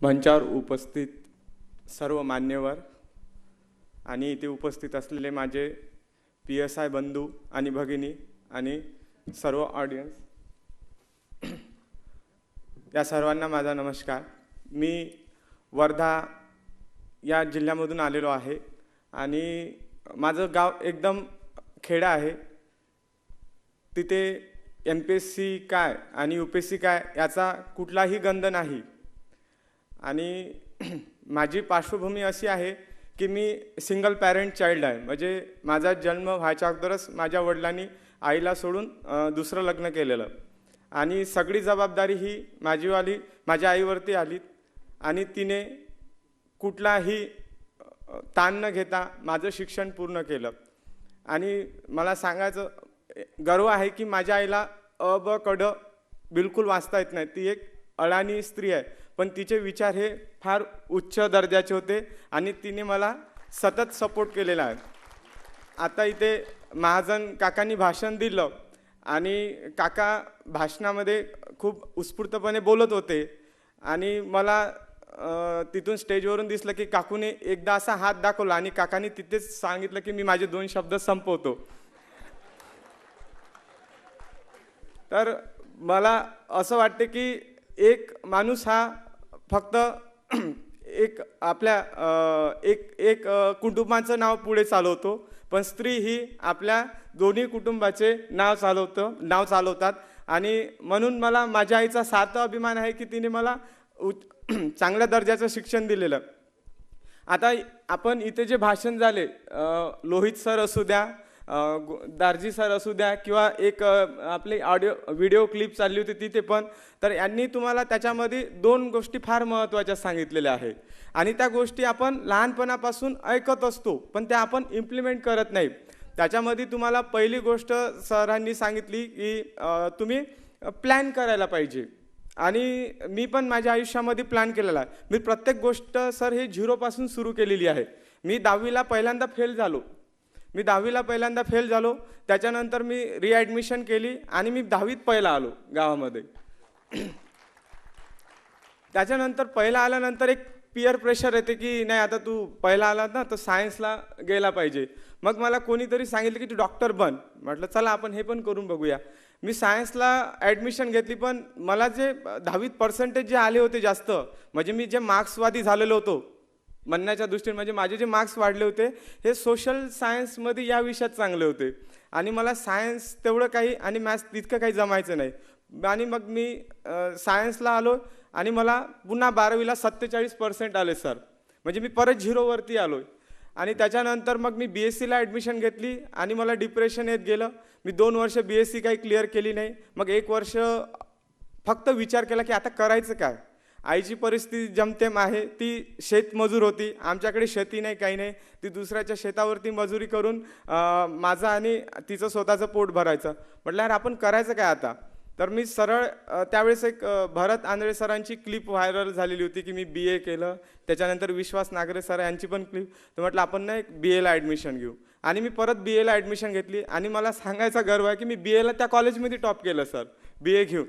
मंचावर उपस्थित सर्व मान्यवर आणि इथे उपस्थित असलेले माझे PSI बंधू आणि भगिनी आणि सर्व ऑडियन्स, या सर्वांना माझा नमस्कार. मी वर्धा या जिल्ह्यामधून आलेलो आहे आणि माझं गाव एकदम खेडा आहे. तिथे MPSC काय आणि UPSC काय याचा कुठलाही गंध नाही. आणि माझी पार्श्वभूमी अशी आहे की मी सिंगल पॅरेंट चाइल्ड आहे. म्हणजे माझा जन्म व्हायच्या अगोदरच माझ्या वडिलांनी आईला सोडून दुसरं लग्न केलेलं आणि सगळी जबाबदारी ही माझ्या आईवरती आली आणि तिने कुठलाही ताण न घेता माझं शिक्षण पूर्ण केलं. आणि मला सांगायचं गर्व आहे की माझ्या आईला अ ब क ड बिलकुल वाचता येत नाही. ती एक अडाणी स्त्री आहे, पण तिचे विचार हे फार उच्च दर्जाचे होते आणि तिने मला सतत सपोर्ट केलेला आहे. आता इथे महाजन काकांनी भाषण दिलं आणि काका भाषणामध्ये खूप उत्स्फूर्तपणे बोलत होते आणि मला तिथून स्टेजवरून दिसलं की काकूने एकदा असा हात दाखवला आणि काकांनी तिथेच सांगितलं की मी माझे 2 शब्द संपवतो. तर मला असं वाटते की एक माणूस हा फक्त एक आपल्या एक कुटुंबाचं नाव पुढे चालवतो, पण स्त्री ही आपल्या दोन्ही कुटुंबाचे नाव चालवतात. आणि म्हणून मला माझ्या आईचा सार्थ अभिमान आहे की तिने मला चांगल्या दर्जाचं शिक्षण दिलेलं. आता आपण इथे जे भाषण झाले, लोहित सर असू द्या, दार्जी सर असू द्या, किंवा एक आपली व्हिडिओ क्लिप चालली होती तिथे पण, तर यांनी तुम्हाला त्याच्यामध्ये 2 गोष्टी फार महत्त्वाच्या सांगितलेल्या आहेत आणि त्या गोष्टी आपण लहानपणापासून ऐकत असतो, पण त्या आपण इम्प्लिमेंट करत नाही. त्याच्यामध्ये तुम्हाला पहिली गोष्ट सरांनी सांगितली की तुम्ही प्लॅन करायला पाहिजे. आणि मी पण माझ्या आयुष्यामध्ये प्लॅन केलेला आहे. मी प्रत्येक गोष्ट सर हे 0पासून सुरू केलेली आहे. मी 10वीला पहिल्यांदा फेल झालो. त्याच्यानंतर मी रिॲडमिशन केली आणि मी 10वीत पहिला आलो गावामध्ये. त्याच्यानंतर पहिला आल्यानंतर एक पियर प्रेशर येते की नाही, आता तू पहिला आला ना तर सायन्सला गेला पाहिजे. मग मला कोणीतरी सांगितलं की तू डॉक्टर बन. म्हटलं चला आपण हे पण करून बघूया. मी सायन्सला ॲडमिशन घेतली, पण मला जे 10वीत पर्सेंटेज जे आले होते जास्त, म्हणजे मी जे मार्क्सवादी झालेलो होतो म्हणण्याच्या दृष्टीने, म्हणजे माझे जे मार्क्स वाढले होते हे सोशल सायन्समध्ये या विषयात चांगले होते आणि मला सायन्स तेवढं काही आणि मॅथ्स तितकं काही जमायचं नाही. आणि मग मी सायन्सला आलो आणि मला पुन्हा 12वीला 47% आले सर. म्हणजे मी परत 0वरती आलो. आणि त्याच्यानंतर मग मी BScला ॲडमिशन घेतली आणि मला डिप्रेशन येत गेलं. मी 2 वर्ष BSc काही क्लिअर केली नाही. मग 1 वर्ष फक्त विचार केला की आता करायचं काय. आईची परिस्थिती जमतेम आहे, ती शेतमजूर होती. आमच्याकडे शेती नाही, काही नाही. ती दुसऱ्याच्या शेतावरती मजुरी करून माझं आणि तिचं स्वतःचं पोट भरायचं. म्हटलं यार आपण करायचं काय आता. तर मी सरळ त्यावेळेस एक भरत आंधळे सरांची क्लिप व्हायरल झालेली होती की मी BA केलं. त्याच्यानंतर विश्वास नागरे सर यांची पण क्लिप. तर म्हटलं आपण ना एक BAला ॲडमिशन घेऊ आणि मी परत BAला ॲडमिशन घेतली. आणि मला सांगायचा गर्व आहे की मी BAला त्या कॉलेजमध्ये टॉप केलं सर, BA घेऊन.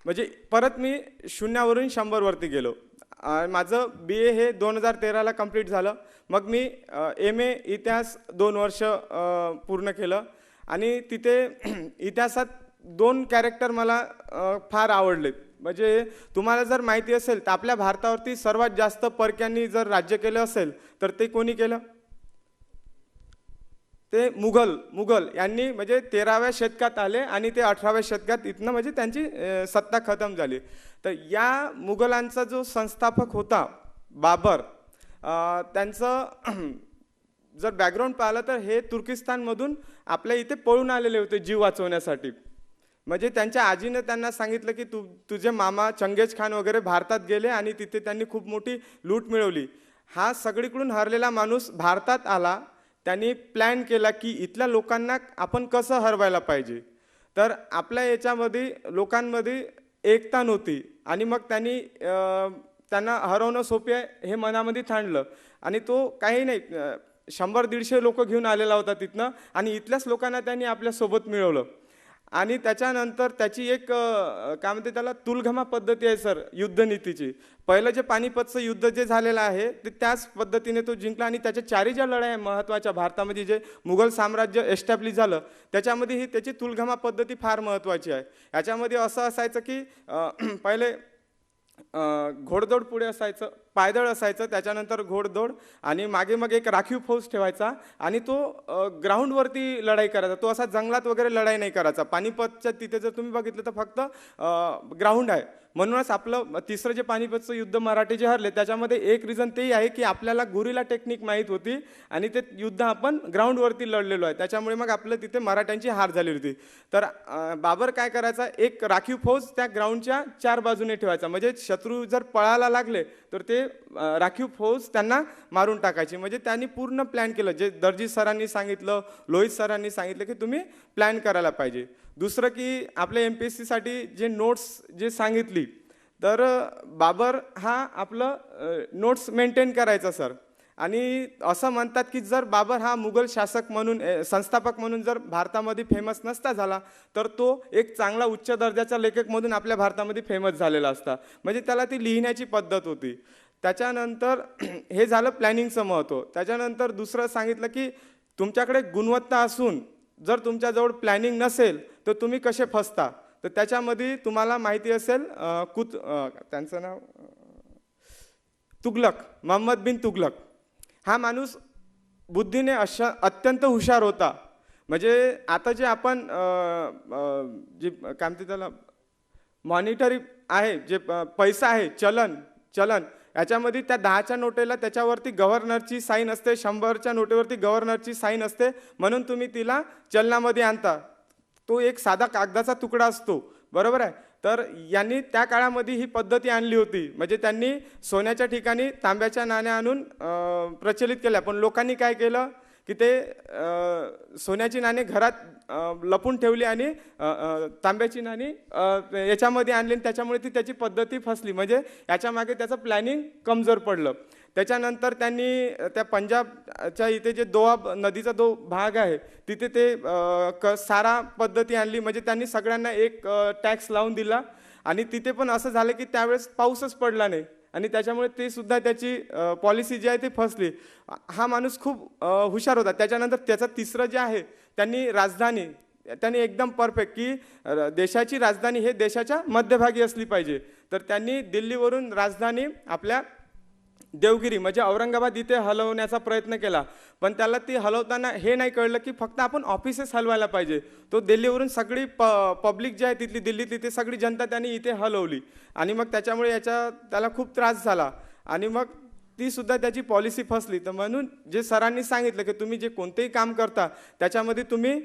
म्हणजे परत मी 0वरून 100वरती गेलो. माझं BA हे 2013ला कंप्लीट झालं. मग मी MA इतिहास 2 वर्ष पूर्ण केलं आणि तिथे इतिहासात 2 कॅरेक्टर मला फार आवडले. म्हणजे तुम्हाला जर माहिती असेल तर आपल्या भारतावरती सर्वात जास्त परक्यांनी जर राज्य केलं असेल तर ते कोणी केलं, ते मुघल यांनी. म्हणजे 13व्या शतकात आले आणि ते 18व्या शतकात इथनं म्हणजे त्यांची सत्ता खतम झाली. तर या मुघलांचा जो संस्थापक होता बाबर, त्यांचं जर बॅकग्राऊंड पाहिलं तर हे तुर्किस्तानमधून आपल्या इथे पळून आलेले होते जीव वाचवण्यासाठी. म्हणजे त्यांच्या आजीने त्यांना सांगितलं की तुझे मामा चंगेज खान वगैरे भारतात गेले आणि तिथे त्यांनी खूप मोठी लूट मिळवली. हा सगळीकडून हरलेला माणूस भारतात आला. त्यांनी प्लॅन केला की इथल्या लोकांना आपण कसं हरवायला पाहिजे. तर आपल्या याच्यामध्ये लोकांमध्ये एकता नव्हती आणि मग त्यांना हरवणं सोपे आहे हे मनामध्ये ठाणलं. आणि तो काही नाही, 100-150 लोक घेऊन आलेला होता तिथनं आणि इथल्याच लोकांना त्यांनी आपल्यासोबत मिळवलं. आणि त्याच्यानंतर त्याची एक काय म्हणते त्याला तुलघमा पद्धती आहे सर युद्धनीतीची. पहिलं जे पानिपतचं युद्ध जे झालेलं आहे ते त्याच पद्धतीने तो जिंकला आणि त्याच्या चारी ज्या लढाया महत्त्वाच्या भारतामध्ये जे मुघल साम्राज्य एस्टॅब्लिश झालं त्याच्यामध्ये ही त्याची तुलघमा पद्धती फार महत्त्वाची आहे. याच्यामध्ये असं असायचं की पहिले घोडदौड पुढे असायचं, पायदळ असायचं, त्याच्यानंतर घोडदौड आणि मागे मग एक राखीव फौज ठेवायचा आणि तो ग्राउंडवरती लढाई करायचा. तो असा जंगलात वगैरे लढाई नाही करायचा. पानिपतच्या तिथे जर तुम्ही बघितलं तर फक्त ग्राउंड आहे. म्हणूनच आपलं तिसरं जे पानिपतचं युद्ध मराठी जे हरले त्याच्यामध्ये एक रिझन तेही आहे की आपल्याला गुरिला टेक्निक माहीत होती आणि ते युद्ध आपण ग्राउंडवरती लढलेलो आहे. त्याच्यामुळे मग आपलं तिथे मराठ्यांची हार झाली होती. तर बाबर काय करायचा, एक राखीव फौज त्या ग्राउंडच्या 4 बाजूने ठेवायचा. म्हणजे शत्रू जर पळायला लागले तर ते राखीव फौज त्यांना मारून टाकायची. म्हणजे त्यांनी पूर्ण प्लॅन केलं. जे दर्जी सरांनी सांगितलं, लोहित सरांनी सांगितलं की तुम्ही प्लॅन करायला पाहिजे. दुसरं की आपल्या MPSC साठी जे नोट्स जे सांगितली तर बाबर हा आपलं नोट्स मेंटेन करायचा सर. आणि असं म्हणतात की जर बाबर हा मुघल शासक म्हणून संस्थापक म्हणून जर भारतामध्ये फेमस नसता झाला तर तो एक चांगला उच्च दर्जाचा लेखक म्हणून आपल्या भारतामध्ये फेमस झालेला असता. म्हणजे त्याला ती लिहिण्याची पद्धत होती. त्याच्यानंतर हे झालं प्लॅनिंगचं महत्त्व. त्याच्यानंतर दुसरं सांगितलं की तुमच्याकडे गुणवत्ता असून जर तुमच्याजवळ प्लॅनिंग नसेल तर तुम्ही कसे फसता. तर त्याच्यामध्ये तुम्हाला माहिती असेल त्यांचं नाव तुघलक, मोहम्मद बिन तुघलक. हा माणूस बुद्धीने अत्यंत हुशार होता. म्हणजे आता जे आपण जे काय म्हणते त्याला मॉनिटरी आहे, जे पैसा आहे, चलन याच्यामध्ये त्या 10च्या नोटेला त्याच्यावरती गव्हर्नरची साईन असते, 100च्या नोटेवरती गव्हर्नरची साईन असते, म्हणून तुम्ही तिला चलनामध्ये आणता. तो एक साधा कागदाचा तुकडा असतो, बरोबर आहे. तर यांनी त्या काळामध्ये ही पद्धती आणली होती. म्हणजे त्यांनी सोन्याच्या ठिकाणी तांब्याच्या नाण्या आणून प्रचलित केल्या. पण लोकांनी काय केलं की ते सोन्याची नाणी घरात लपून ठेवली आणि तांब्याची नाणी याच्यामध्ये आणली आणि त्याच्यामुळे ती त्याची पद्धती फसली. म्हणजे याच्यामागे त्याचं प्लॅनिंग कमजोर पडलं. त्याच्यानंतर त्यांनी त्या पंजाबच्या इथे जे दोआब नदीचा जो भाग आहे तिथे ते सारा पद्धती आणली. म्हणजे त्यांनी सगळ्यांना एक टॅक्स लावून दिला आणि तिथे पण असं झालं की त्यावेळेस पाऊसच पडला नाही आणि त्याच्यामुळे ते सुद्धा त्याची पॉलिसी जी आहे ती फसली. हा माणूस खूप हुशार होता. त्याच्यानंतर त्याचं तिसरं जे आहे त्यांनी राजधानी त्यांनी एकदम परफेक्ट की देशाची राजधानी हे देशाच्या मध्यभागी असली पाहिजे. तर त्यांनी दिल्लीवरून राजधानी आपल्या देवगिरी म्हणजे औरंगाबाद इथे हलवण्याचा प्रयत्न केला. पण त्याला ती हलवताना हे नाही कळलं की फक्त आपण ऑफिसेस हलवायला पाहिजे. तो दिल्लीवरून सगळी पब्लिक जी आहे तिथली दिल्लीत तिथे सगळी जनता त्यांनी इथे हलवली आणि मग त्याच्यामुळे त्याला खूप त्रास झाला आणि मग ती सुद्धा त्याची पॉलिसी फसली. तर म्हणून जे सरांनी सांगितलं की तुम्ही जे कोणतेही काम करता त्याच्यामध्ये तुम्ही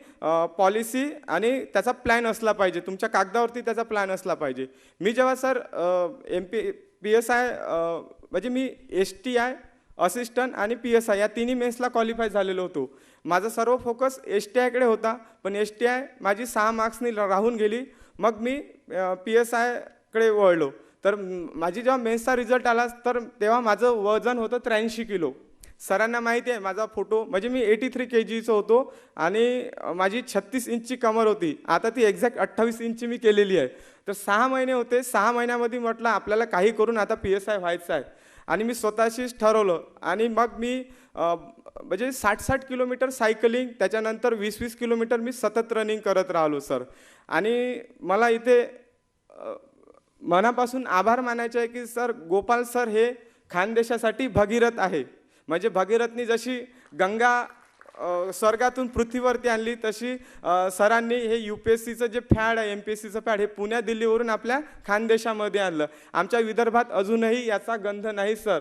पॉलिसी आणि त्याचा प्लॅन असला पाहिजे, तुमच्या कागदावरती त्याचा प्लॅन असला पाहिजे. मी जेव्हा सर PSI म्हणजे मी STI असिस्टंट आणि PSI या तिन्ही मेन्सला क्वालिफाय झालेलो होतो. माझा सर्व फोकस STI कडे होता. पण STI माझी 6 मार्क्सनी राहून गेली. मग मी PSI कडे वळलो. तर माझी जेव्हा मेन्सचा रिझल्ट आला तर तेव्हा माझं वजन होतं 83 किलो. सरांना माहिती आहे माझा फोटो, म्हणजे मी 83 kgचं होतो आणि माझी 36 इंचची कमर होती. आता ती एक्झॅक्ट 28 इंची मी केलेली आहे. तर 6 महिने होते. 6 महिन्यामध्ये म्हटलं आपल्याला काही करून आता PSI व्हायचं आहे आणि मी स्वतःशीच ठरवलं. आणि मग मी म्हणजे 60-60 किलोमीटर सायकलिंग, त्याच्यानंतर 20-20 किलोमीटर मी सतत रनिंग करत राहिलो सर. आणि मला इथे मनापासून आभार मानायचे आहे की सर गोपाल सर हे खानदेशासाठी भगीरथ आहे. म्हणजे भगीरथनी जशी गंगा स्वर्गातून पृथ्वीवरती आणली तशी सरांनी हे UPSCचं जे फॅड आहे, MPSCचं फॅड हे पुण्या दिल्लीवरून आपल्या खानदेशामध्ये आणलं. आमच्या विदर्भात अजूनही याचा गंध नाही सर.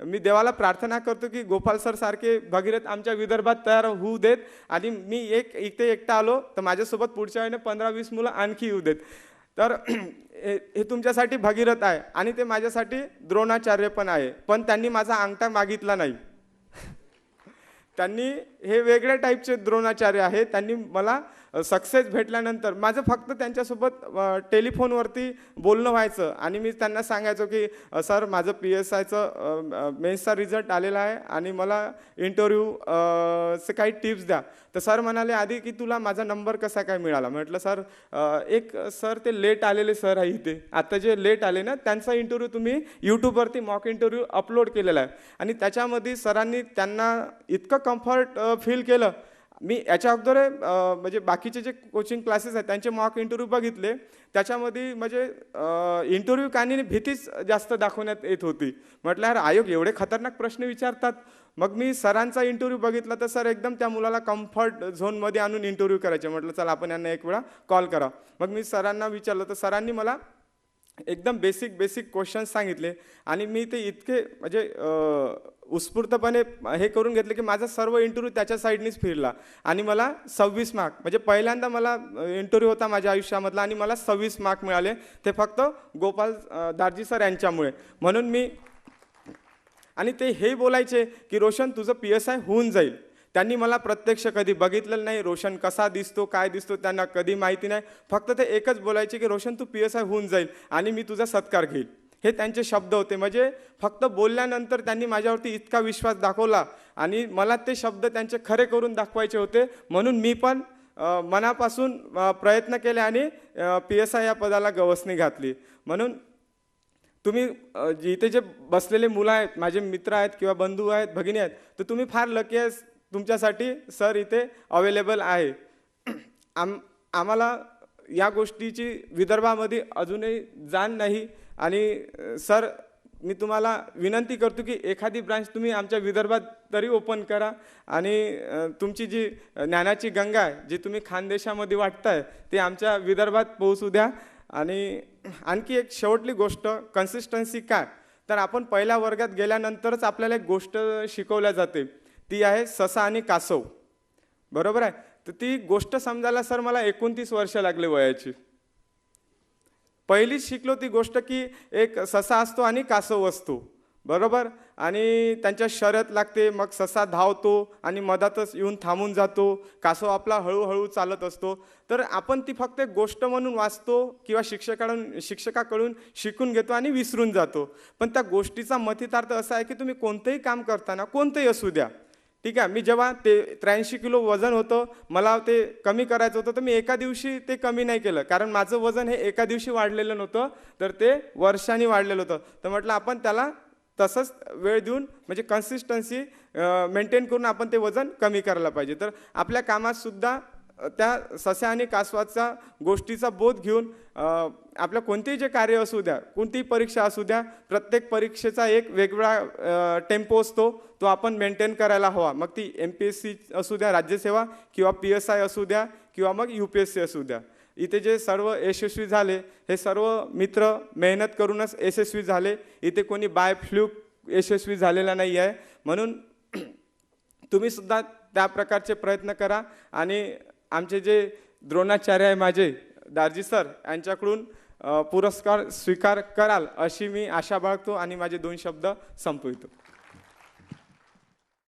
मी देवाला प्रार्थना करतो की गोपाल सर सारखे भगीरथ आमच्या विदर्भात तयार होऊ देत आणि मी इथे एकटा आलो तर माझ्यासोबत पुढच्या वेळेने 15-20 मुलं आणखी येऊ देत. तर हे तुमच्यासाठी भगीरथ आहे आणि ते माझ्यासाठी द्रोणाचार्य पण आहे. पण त्यांनी माझा अंगठा मागितला नाही. त्यांनी हे वेगळ्या टाईपचे द्रोणाचार्य आहेत. त्यांनी मला सक्सेस भेटल्यानंतर माझं फक्त त्यांच्यासोबत टेलिफोनवरती बोलणं व्हायचं आणि मी त्यांना सांगायचो की सर माझं PSIचं मेन्सचा रिझल्ट आलेला आहे आणि मला इंटरव्ह्यूचे काही टिप्स द्या. तर सर म्हणाले आधी की तुला माझा नंबर कसा काय मिळाला. म्हटलं सर एक सर ते लेट आलेले सर आहे इथे, आता जे लेट आले ना त्यांचा इंटरव्ह्यू तुम्ही यूट्यूबवरती मॉक इंटरव्ह्यू अपलोड केलेला आहे आणि त्याच्यामध्ये सरांनी त्यांना इतकं कम्फर्ट फील केलं. मी याच्या अगोदर म्हणजे बाकीचे जे कोचिंग क्लासेस आहेत त्यांचे मॉक इंटरव्ह्यू बघितले, त्याच्यामध्ये म्हणजे इंटरव्ह्यू कानी भीतीच जास्त दाखवण्यात येत होती. म्हटलं यार आयोग एवढे खतरनाक प्रश्न विचारतात. मग मी सरांचा इंटरव्ह्यू बघितला तर सर एकदम त्या मुलाला कम्फर्ट झोनमध्ये आणून इंटरव्ह्यू करायचे. म्हटलं चला आपण यांना एक वेळा कॉल करा. मग मी सरांना विचारलं तर सरांनी मला एकदम बेसिक क्वेश्चन्स सांगितले आणि मी ते इतके म्हणजे उत्स्फूर्तपणे हे करून घेतले की माझा सर्व इंटरव्ह्यू त्याच्या साईडनीच फिरला आणि मला 26 मार्क, म्हणजे पहिल्यांदा मला इंटरव्ह्यू होता माझ्या आयुष्यामधला आणि मला 26 मार्क मिळाले. ते फक्त गोपाल दार्जी सर यांच्यामुळे. म्हणून मी आणि ते हे बोलायचे की रोशन तुझं PSI होऊन जाईल. त्यांनी मला प्रत्यक्ष कधी बघितलेलं नाही, रोशन कसा दिसतो काय दिसतो त्यांना कधी माहिती नाही. फक्त ते एकच बोलायचे की रोशन तू PSI होऊन जाईल आणि मी तुझा सत्कार घेईल. हे त्यांचे शब्द होते. म्हणजे फक्त बोलल्यानंतर त्यांनी माझ्यावरती इतका विश्वास दाखवला आणि मला ते शब्द त्यांचे खरे करून दाखवायचे होते. म्हणून मी पण मनापासून प्रयत्न केले आणि PSI या पदाला गवसणी घातली. म्हणून तुम्ही इथे जे बसलेले मुलं आहेत, माझे मित्र आहेत किंवा बंधू आहेत, भगिनी आहेत, तर तुम्ही फार लकी आहे. तुमच्यासाठी सर इथे अवेलेबल आहे. आम्हाला या गोष्टीची विदर्भामध्ये अजूनही जाण नाही आणि सर मी तुम्हाला विनंती करतो की एखादी ब्रांच तुम्ही आमच्या विदर्भात तरी ओपन करा आणि तुमची जी ज्ञानाची गंगा आहे जी तुम्ही खानदेशामध्ये वाटताय ते आमच्या विदर्भात पोहोचू द्या. आणि आणखी एक शेवटली गोष्ट, कन्सिस्टन्सी काय, तर आपण पहिल्या वर्गात गेल्यानंतरच आपल्याला एक गोष्ट शिकवल्या जाते, ती आहे ससा आणि कासव. बरोबर आहे. तर ती गोष्ट समजायला सर मला 29 वर्ष लागले वयाची. पहिलीच शिकलो ती गोष्ट की एक ससा असतो आणि कासव असतो. बरोबर. आणि त्यांच्या शर्यत लागते. मग ससा धावतो आणि मधातच येऊन थांबून जातो. कासव आपला हळूहळू चालत असतो. तर आपण ती फक्त एक गोष्ट म्हणून वाचतो किंवा शिक्षकाकडून शिकून घेतो आणि विसरून जातो. पण त्या गोष्टीचा मथितार्थ असा आहे की तुम्ही कोणतंही काम करताना, कोणतंही असू द्या, ठीक आहे. मी जेव्हा ते 83 किलो वजन होतं, मला ते कमी करायचं होतं, तर मी एका दिवशी ते कमी नाही केलं. कारण माझं वजन हे एका दिवशी वाढलेलं नव्हतं, तर ते वर्षांनी वाढलेलं होतं. तर म्हटलं आपण त्याला तसंच वेळ देऊन म्हणजे कन्सिस्टन्सी मेंटेन करून आपण ते वजन कमी करायला पाहिजे. तर आपल्या कामात सुद्धा त्या सस्या आणि कासवाचा गोष्टीचा बोध घेऊन आपलं कोणतेही जे कार्य असू द्या, कोणतीही परीक्षा असू द्या, प्रत्येक परीक्षेचा एक वेगवेगळा टेम्पो असतो, तो आपण मेंटेन करायला हवा. मग ती MPSC असू द्या राज्यसेवा किंवा PSI असू द्या किंवा मग UPSC असू द्या. इथे जे सर्व यशस्वी झाले हे सर्व मित्र मेहनत करूनच यशस्वी झाले. इथे कोणी बाय फ्लूक यशस्वी झालेला नाही आहे. म्हणून तुम्ही सुद्धा त्या प्रकारचे प्रयत्न करा आणि आमचे जे द्रोणाचार्य आहे माझे दार्जी सर यांच्याकडून पुरस्कार स्वीकार कराल अशी मी आशा बाळगतो आणि माझे 2 शब्द संपवितो.